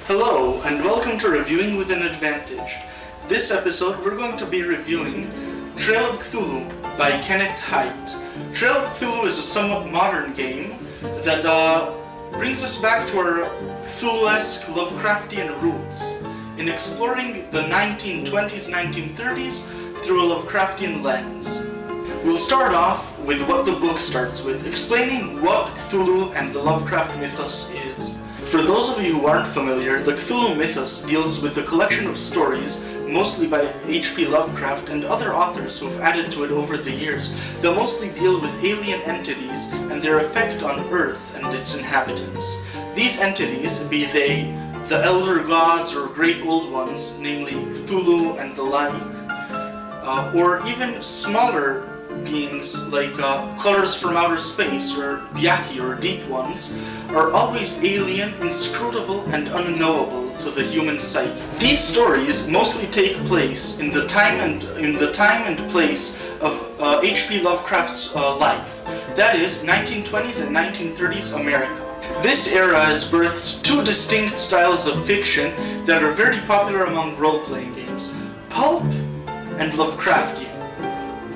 Hello, and welcome to Reviewing with an Advantage. This episode we're going to be reviewing Trail of Cthulhu by Kenneth Hite. Trail of Cthulhu is a somewhat modern game that brings us back to our Cthulhu-esque Lovecraftian roots in exploring the 1920s, 1930s through a Lovecraftian lens. We'll start off with what the book starts with, explaining what Cthulhu and the Lovecraft mythos is. For those of you who aren't familiar, the Cthulhu Mythos deals with the collection of stories, mostly by H.P. Lovecraft and other authors who've added to it over the years, that mostly deal with alien entities and their effect on Earth and its inhabitants. These entities, be they the elder gods or great old ones, namely Cthulhu and the like, or even smaller beings like colors from outer space or Byaki or deep ones, are always alien, inscrutable, and unknowable to the human psyche. These stories mostly take place in the time and place of H.P. Lovecraft's life. That is, 1920s and 1930s America. This era has birthed two distinct styles of fiction that are very popular among role-playing games: Pulp and Lovecraftian.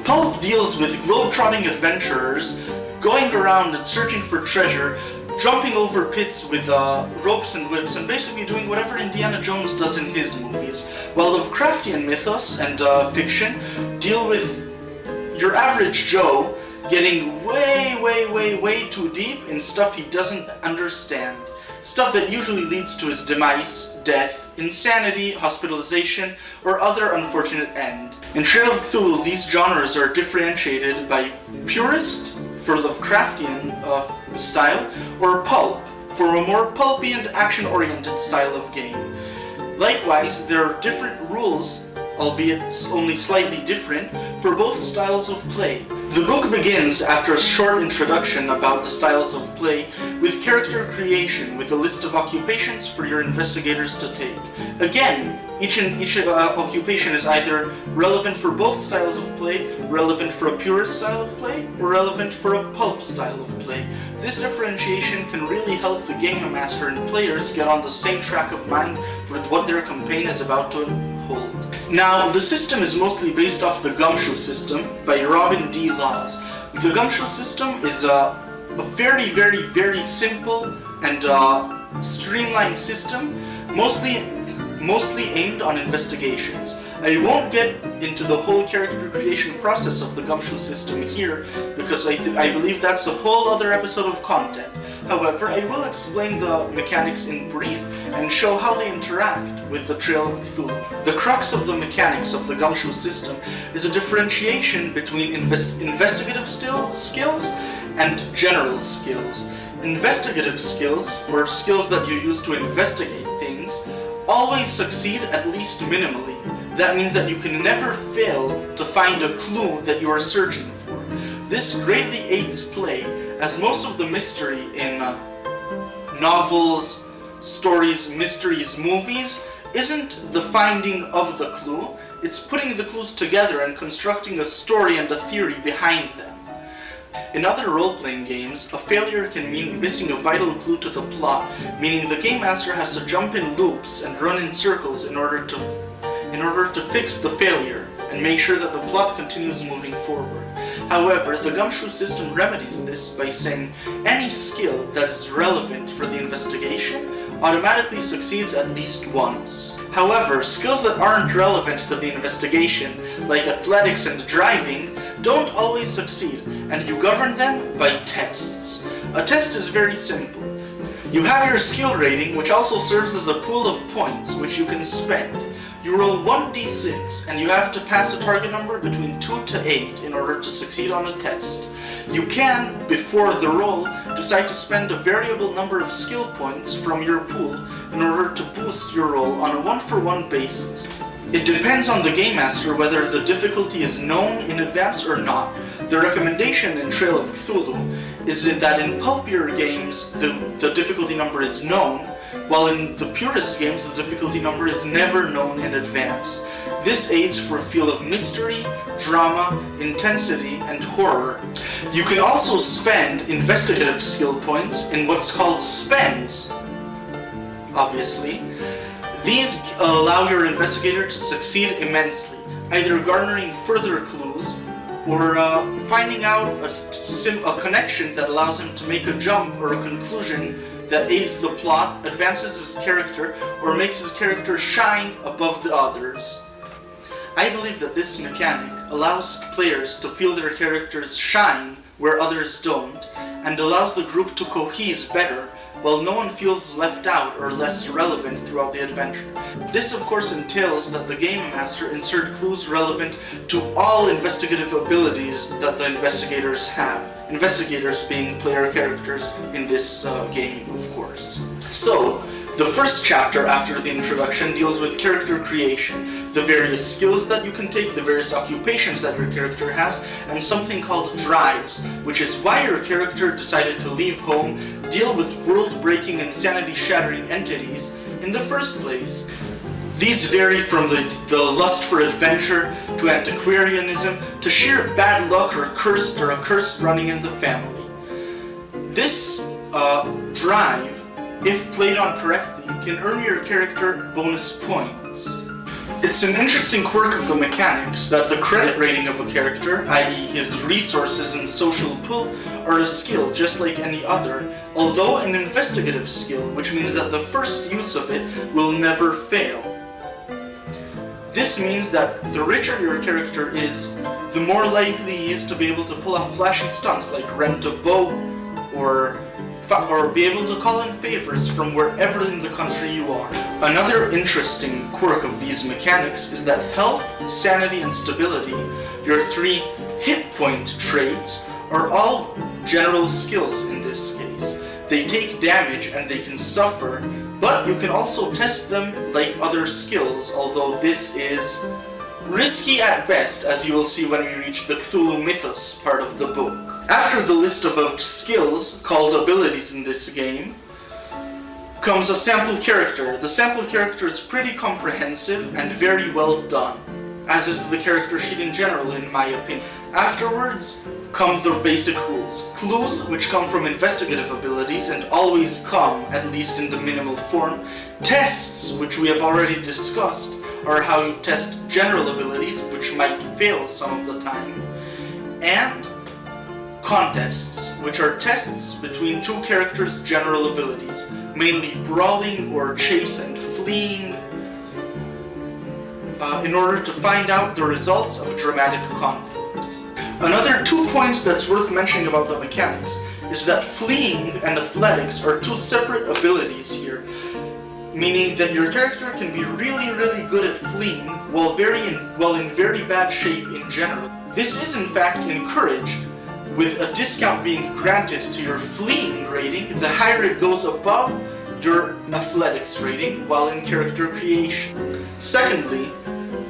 Pulp deals with globe-trotting adventurers going around and searching for treasure, jumping over pits with ropes and whips, and basically doing whatever Indiana Jones does in his movies. While Lovecraftian mythos and fiction deal with your average Joe getting way too deep in stuff he doesn't understand. Stuff that usually leads to his demise, death, insanity, hospitalization, or other unfortunate end. In Trail of Cthulhu, these genres are differentiated by Purist, for Lovecraftian style, or Pulp, for a more pulpy and action-oriented style of game. Likewise, there are different rules, albeit only slightly different, for both styles of play. The book begins after a short introduction about the styles of play with character creation with a list of occupations for your investigators to take. Again, each occupation is either relevant for both styles of play, relevant for a purist style of play, or relevant for a pulp style of play. This differentiation can really help the game master and players get on the same track of mind for what their campaign is about to hold. Now, the system is mostly based off the GUMSHOE System by Robin D. Laws. The GUMSHOE System is a very simple and streamlined system, mostly aimed on investigations. I won't get into the whole character creation process of the GUMSHOE system here, because I believe that's a whole other episode of content. However, I will explain the mechanics in brief and show how they interact with the Trail of Cthulhu. The crux of the mechanics of the GUMSHOE system is a differentiation between investigative skills and general skills. Investigative skills, or skills that you use to investigate things, always succeed at least minimally. That means that you can never fail to find a clue that you are searching for. This greatly aids play, as most of the mystery in novels, stories, mysteries, movies isn't the finding of the clue, it's putting the clues together and constructing a story and a theory behind them. In other role-playing games, a failure can mean missing a vital clue to the plot, meaning the game master has to jump in loops and run in circles in order to fix the failure and make sure that the plot continues moving forward. However, the GUMSHOE system remedies this by saying any skill that is relevant for the investigation automatically succeeds at least once. However, skills that aren't relevant to the investigation, like athletics and driving, don't always succeed, and you govern them by tests. A test is very simple. You have your skill rating, which also serves as a pool of points which you can spend. You roll 1d6, and you have to pass a target number between 2 to 8 in order to succeed on a test. You can, before the roll, decide to spend a variable number of skill points from your pool in order to boost your roll on a one-for-one basis. It depends on the game master whether the difficulty is known in advance or not. The recommendation in Trail of Cthulhu is that in pulpier games the difficulty number is known, while in the Purist games the difficulty number is never known in advance. This aids for a feel of mystery, drama, intensity, and horror. You can also spend investigative skill points in what's called spends, obviously. These allow your investigator to succeed immensely, either garnering further clues or finding out a connection that allows him to make a jump or a conclusion that aids the plot, advances his character, or makes his character shine above the others. I believe that this mechanic allows players to feel their characters shine where others don't, and allows the group to cohese better, while no one feels left out or less relevant throughout the adventure. This of course entails that the Game Master insert clues relevant to all investigative abilities that the investigators have. Investigators being player characters in this game, of course. So, the first chapter after the introduction deals with character creation, the various skills that you can take, the various occupations that your character has, and something called drives, which is why your character decided to leave home, deal with world-breaking and sanity-shattering entities in the first place. These vary from the lust for adventure to antiquarianism to sheer bad luck or a curse running in the family. This drive, if played on correctly, can earn your character bonus points. It's an interesting quirk of the mechanics that the credit rating of a character, i.e. his resources and social pull, are a skill just like any other, although an investigative skill, which means that the first use of it will never fail. This means that the richer your character is, the more likely he is to be able to pull off flashy stunts like rent a boat or be able to call in favors from wherever in the country you are. Another interesting quirk of these mechanics is that health, sanity, and stability, your 3 hit point traits, are all general skills in this case. They take damage and they can suffer, but you can also test them like other skills, although this is risky at best, as you will see when we reach the Cthulhu Mythos part of the book. After the list of skills, called abilities in this game, comes a sample character. The sample character is pretty comprehensive and very well done, as is the character sheet in general, in my opinion. Afterwards come the basic rules. Clues, which come from investigative abilities and always come, at least in the minimal form. Tests, which we have already discussed, are how you test general abilities, which might fail some of the time. And contests, which are tests between 2 characters' general abilities, mainly brawling or chase and fleeing, in order to find out the results of dramatic conflict. Another 2 points that's worth mentioning about the mechanics is that fleeing and athletics are 2 separate abilities here, meaning that your character can be really good at fleeing while in very bad shape in general. This is in fact encouraged, with a discount being granted to your fleeing rating the higher it goes above your athletics rating while in character creation. Secondly,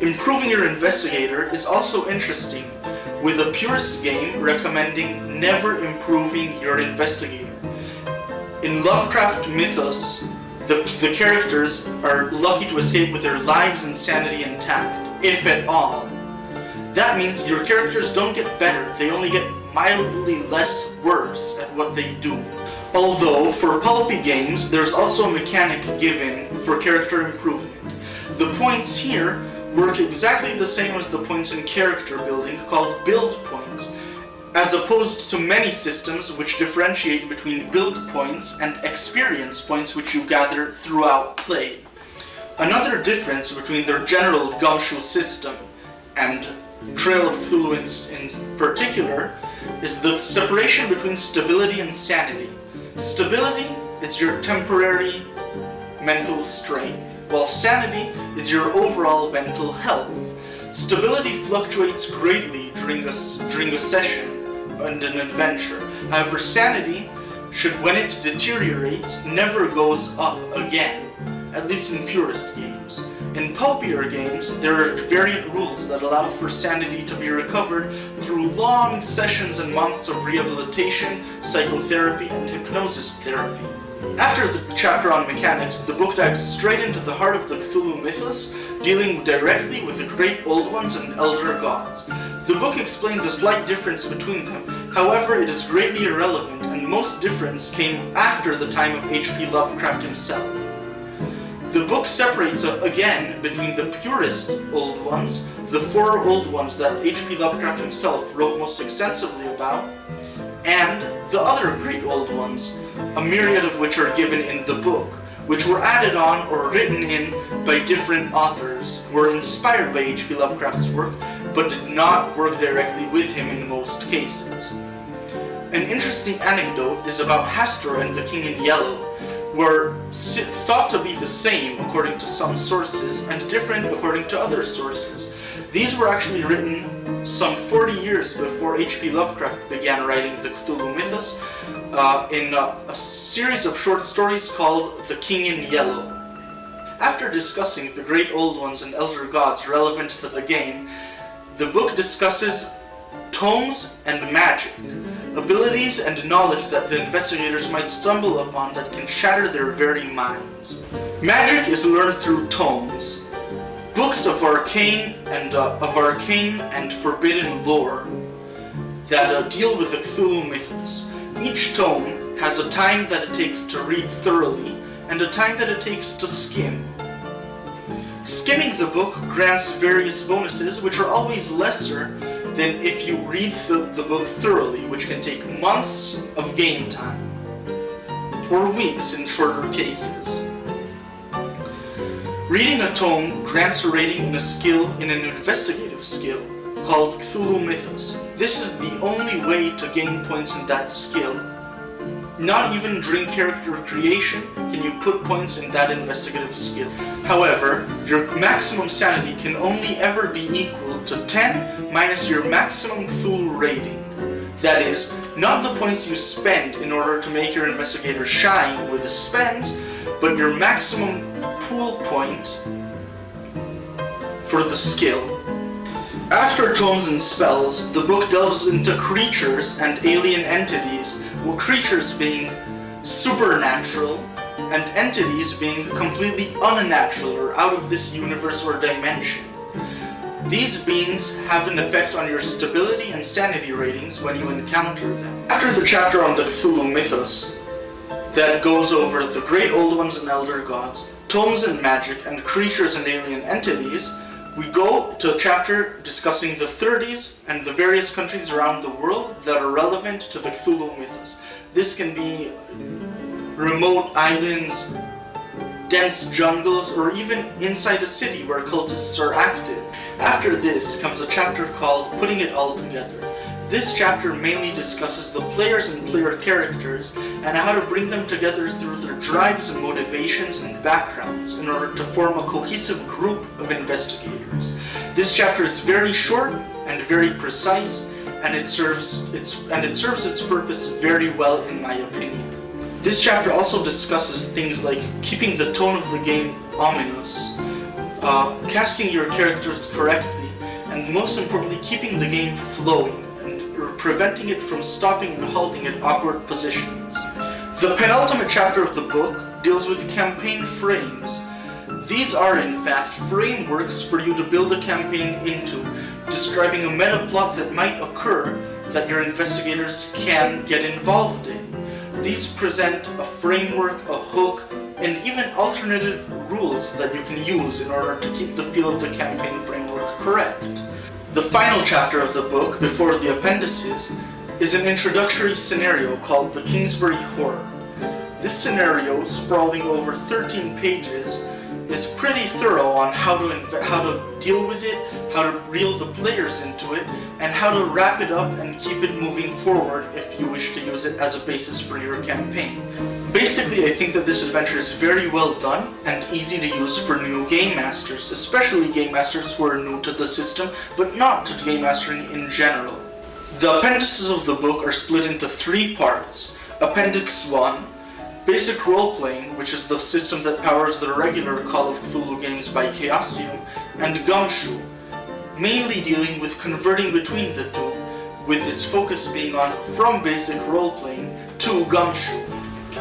improving your investigator is also interesting, with a Purist game recommending never improving your investigator. In Lovecraft Mythos, the characters are lucky to escape with their lives and sanity intact, if at all. That means your characters don't get better, they only get mildly less worse at what they do. Although, for pulpy games, there's also a mechanic given for character improvement. The points here work exactly the same as the points in character building, called build points, as opposed to many systems which differentiate between build points and experience points which you gather throughout play. Another difference between their general GUMSHOE system and Trail of Cthulhu in particular is the separation between stability and sanity. Stability is your temporary mental strength, while sanity is your overall mental health. Stability fluctuates greatly during a session and an adventure. However, sanity, when it deteriorates, never goes up again, at least in Purist games. In pulpier games, there are variant rules that allow for sanity to be recovered through long sessions and months of rehabilitation, psychotherapy, and hypnosis therapy. After the chapter on mechanics, the book dives straight into the heart of the Cthulhu Mythos, dealing directly with the Great Old Ones and Elder Gods. The book explains a slight difference between them, however it is greatly irrelevant, and most difference came after the time of H.P. Lovecraft himself. The book separates again between the Purist Old Ones, the 4 Old Ones that H.P. Lovecraft himself wrote most extensively about, and the other Great Old Ones, a myriad of which are given in the book, which were added on or written in by different authors, were inspired by H.P. Lovecraft's work, but did not work directly with him in most cases. An interesting anecdote is about Hastur and the King in Yellow, were thought to be the same according to some sources and different according to other sources. These were actually written some 40 years before H.P. Lovecraft began writing the Cthulhu Mythos in a series of short stories called The King in Yellow. After discussing the Great Old Ones and Elder Gods relevant to the game, the book discusses tomes and magic, abilities and knowledge that the investigators might stumble upon that can shatter their very minds. Magic is learned through tomes, books of arcane and forbidden lore that deal with the Cthulhu Mythos. Each tome has a time that it takes to read thoroughly and a time that it takes to skim. Skimming the book grants various bonuses which are always lesser than if you read the book thoroughly, which can take months of game time, or weeks in shorter cases. Reading a tome grants a rating in an investigative skill called Cthulhu Mythos. This is the only way to gain points in that skill. Not even during character creation can you put points in that investigative skill. However, your maximum sanity can only ever be equal to 10 minus your maximum Cthulhu rating. That is, not the points you spend in order to make your investigator shine with the spends, but your maximum pool point for the skill. After tomes and spells, the book delves into creatures and alien entities, with creatures being supernatural and entities being completely unnatural or out of this universe or dimension. These beings have an effect on your stability and sanity ratings when you encounter them. After the chapter on the Cthulhu Mythos that goes over the Great Old Ones and Elder Gods, tomes and magic, and creatures and alien entities, we go to a chapter discussing the 30s and the various countries around the world that are relevant to the Cthulhu Mythos. This can be remote islands, dense jungles, or even inside a city where cultists are active. After this comes a chapter called Putting It All Together. This chapter mainly discusses the players and player characters and how to bring them together through their drives and motivations and backgrounds in order to form a cohesive group of investigators. This chapter is very short and very precise, and it serves its purpose very well in my opinion. This chapter also discusses things like keeping the tone of the game ominous, casting your characters correctly, and most importantly keeping the game flowing, preventing it from stopping and halting at awkward positions. The penultimate chapter of the book deals with campaign frames. These are, in fact, frameworks for you to build a campaign into, describing a meta plot that might occur that your investigators can get involved in. These present a framework, a hook, and even alternative rules that you can use in order to keep the feel of the campaign framework correct. The final chapter of the book, before the appendices, is an introductory scenario called The Kingsbury Horror. This scenario, sprawling over 13 pages, is pretty thorough on how to deal with it, how to reel the players into it, and how to wrap it up and keep it moving forward if you wish to use it as a basis for your campaign. Basically, I think that this adventure is very well done and easy to use for new game masters, especially game masters who are new to the system, but not to game mastering in general. The appendices of the book are split into 3 parts. Appendix 1 Basic Role-Playing, which is the system that powers the regular Call of Cthulhu games by Chaosium, and GUMSHOE, mainly dealing with converting between the two, with its focus being on from basic role-playing to GUMSHOE.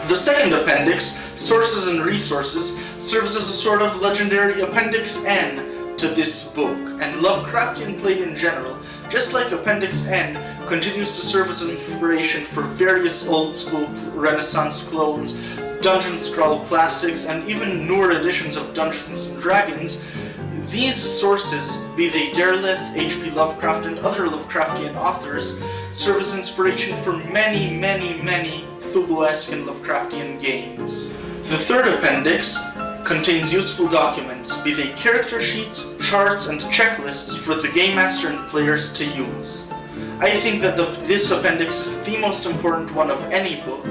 The second appendix, Sources and Resources, serves as a sort of legendary Appendix N to this book, and Lovecraftian play in general, just like Appendix N, continues to serve as an inspiration for various old-school Renaissance clones, Dungeon Scrawl classics, and even newer editions of Dungeons & Dragons. These sources, be they Derleth, H.P. Lovecraft, and other Lovecraftian authors, serve as inspiration for many, many, many Cthulhu-esque and Lovecraftian games. The third appendix contains useful documents, be they character sheets, charts, and checklists for the Game Master and players to use. I think that this appendix is the most important one of any book,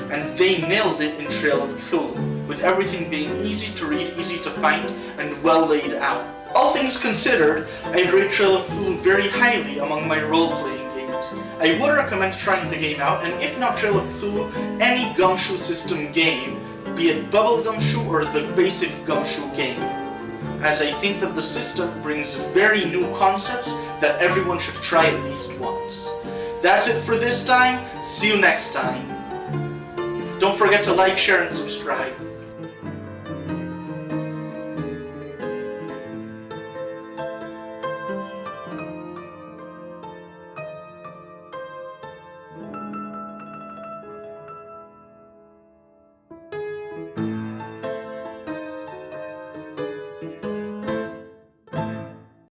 and they nailed it in Trail of Cthulhu, with everything being easy to read, easy to find, and well laid out. All things considered, I rate Trail of Cthulhu very highly among my role-playing games. I would recommend trying the game out, and if not Trail of Cthulhu, any GUMSHOE System game, be it Bubble GUMSHOE or the basic GUMSHOE game, as I think that the system brings very new concepts that everyone should try at least once. That's it for this time. See you next time. Don't forget to like, share, and subscribe.